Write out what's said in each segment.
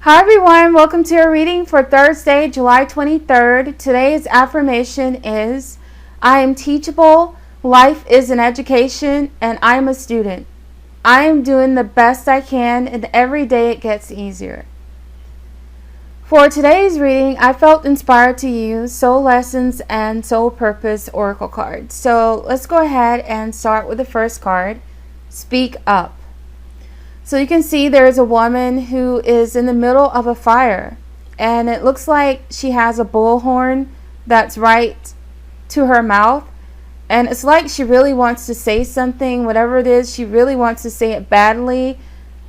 Hi everyone, welcome to our reading for Thursday, July 23rd. Today's affirmation is, I am teachable, life is an education, and I am a student. I am doing the best I can, and every day it gets easier. For today's reading, I felt inspired to use Soul Lessons and Soul Purpose Oracle cards. So let's go ahead and start with the first card, Speak Up. So you can see there's a woman who is in the middle of a fire, and it looks like she has a bullhorn that's right to her mouth, and it's like she really wants to say something. Whatever it is, she really wants to say it badly.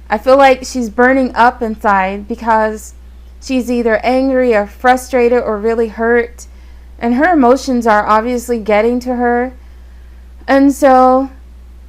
I feel like she's burning up inside because she's either angry or frustrated or really hurt, and her emotions are obviously getting to her. And so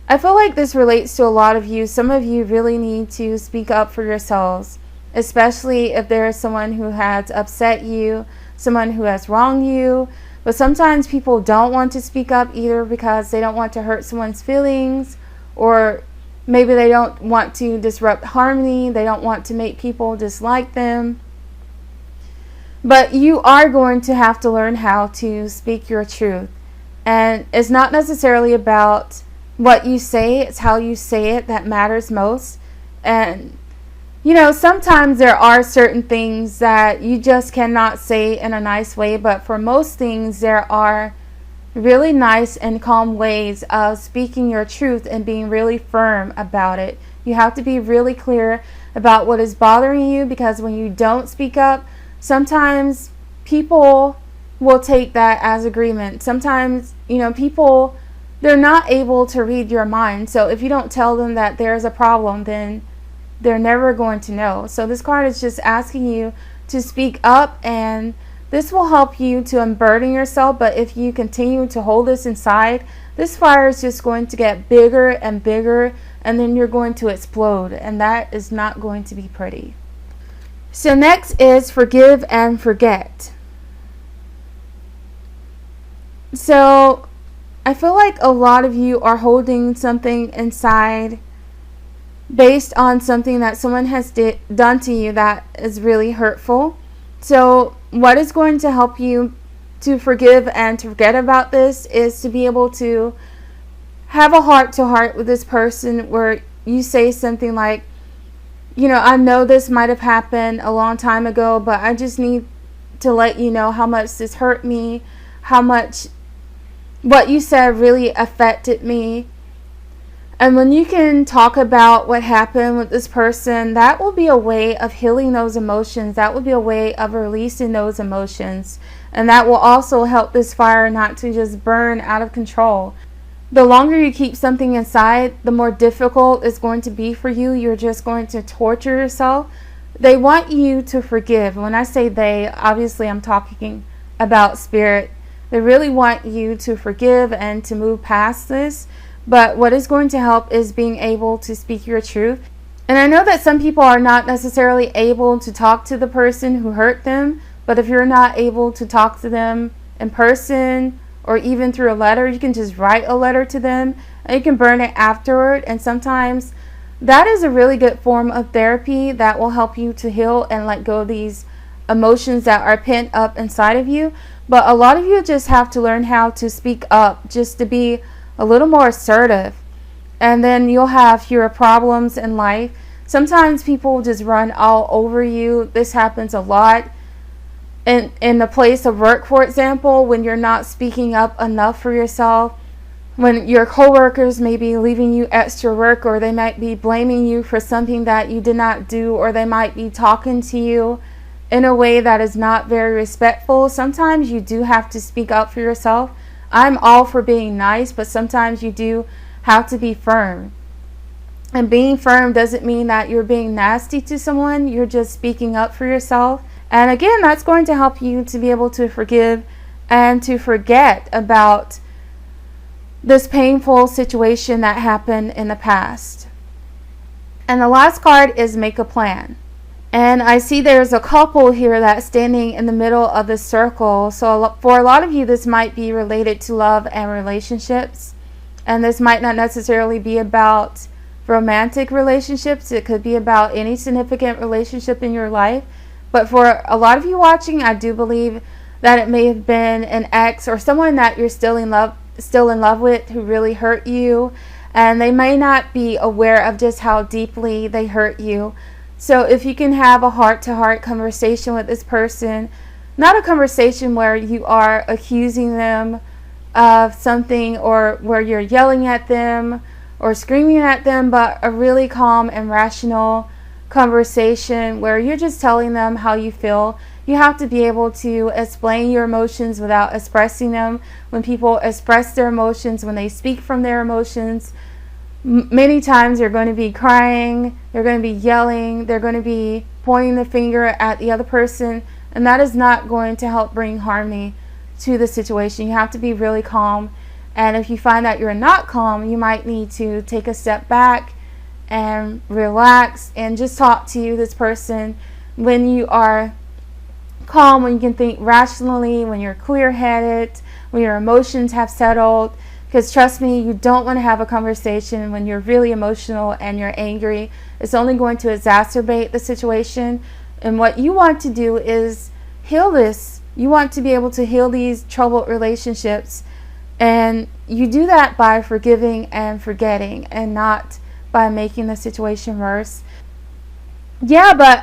I feel like this relates to a lot of you. Some of you really need to speak up for yourselves, especially if there is someone who has upset you, someone who has wronged you. But sometimes people don't want to speak up either because they don't want to hurt someone's feelings, or maybe they don't want to disrupt harmony. They don't want to make people dislike them. But you are going to have to learn how to speak your truth. And it's not necessarily about what you say, it's how you say it that matters most. And sometimes there are certain things that you just cannot say in a nice way, but for most things there are really nice and calm ways of speaking your truth and being really firm about it. You have to be really clear about what is bothering you, because when you don't speak up, sometimes people will take that as agreement. Sometimes people, they're not able to read your mind. So if you don't tell them that there's a problem, then they're never going to know. So this card is just asking you to speak up, and this will help you to unburden yourself. But if you continue to hold this inside, this fire is just going to get bigger and bigger, and then you're going to explode, and that is not going to be pretty. So next is Forgive and Forget. So I feel like a lot of you are holding something inside based on something that someone has done to you that is really hurtful. So what is going to help you to forgive and to forget about this is to be able to have a heart-to-heart with this person, where you say something like, I know this might have happened a long time ago, but I just need to let you know how much this hurt me, how much what you said really affected me. And when you can talk about what happened with this person, that will be a way of healing those emotions. That will be a way of releasing those emotions. And that will also help this fire not to just burn out of control. The longer you keep something inside, the more difficult it's going to be for you. You're just going to torture yourself. They want you to forgive. When I say they, obviously I'm talking about spirit. They really want you to forgive and to move past this. But what is going to help is being able to speak your truth. And I know that some people are not necessarily able to talk to the person who hurt them. But if you're not able to talk to them in person or even through a letter, you can just write a letter to them and you can burn it afterward. And sometimes that is a really good form of therapy that will help you to heal and let go of these emotions that are pent up inside of you. But a lot of you just have to learn how to speak up, just to be a little more assertive, and then you'll have fewer problems in life. Sometimes people just run all over you. This happens a lot in the place of work, for example, when you're not speaking up enough for yourself, when your coworkers may be leaving you extra work, or they might be blaming you for something that you did not do, or they might be talking to you in a way that is not very respectful. Sometimes you do have to speak up for yourself. I'm all for being nice, but sometimes you do have to be firm. And being firm doesn't mean that you're being nasty to someone. You're just speaking up for yourself. And again, that's going to help you to be able to forgive and to forget about this painful situation that happened in the past. And the last card is Make a Plan. And I see there's a couple here that's standing in the middle of the circle. So for a lot of you, this might be related to love and relationships. And this might not necessarily be about romantic relationships. It could be about any significant relationship in your life. But for a lot of you watching, I do believe that it may have been an ex or someone that you're still in love with who really hurt you, and they may not be aware of just how deeply they hurt you. So if you can have a heart-to-heart conversation with this person, not a conversation where you are accusing them of something or where you're yelling at them or screaming at them, but a really calm and rational conversation where you're just telling them how you feel. You have to be able to explain your emotions without expressing them. When people express their emotions, when they speak from their emotions, many times they're going to be crying, they're going to be yelling, they're going to be pointing the finger at the other person, and that is not going to help bring harmony to the situation. You have to be really calm, and if you find that you're not calm, you might need to take a step back and relax and just talk to this person. When you are calm, when you can think rationally, when you're clear-headed, when your emotions have settled, because trust me, you don't want to have a conversation when you're really emotional and you're angry. It's only going to exacerbate the situation, and what you want to do is heal this. You want to be able to heal these troubled relationships, and you do that by forgiving and forgetting, and not by making the situation worse. Yeah, but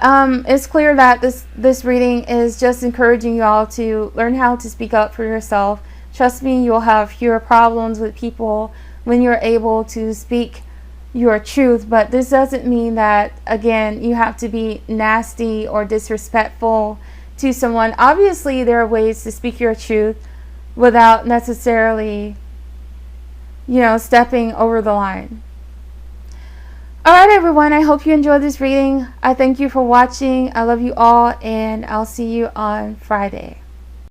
it's clear that this reading is just encouraging you all to learn how to speak up for yourself. Trust me, you'll have fewer problems with people when you're able to speak your truth. But this doesn't mean that, again, you have to be nasty or disrespectful to someone. Obviously, there are ways to speak your truth without necessarily, stepping over the line. Alright everyone, I hope you enjoyed this reading. I thank you for watching. I love you all, and I'll see you on Friday.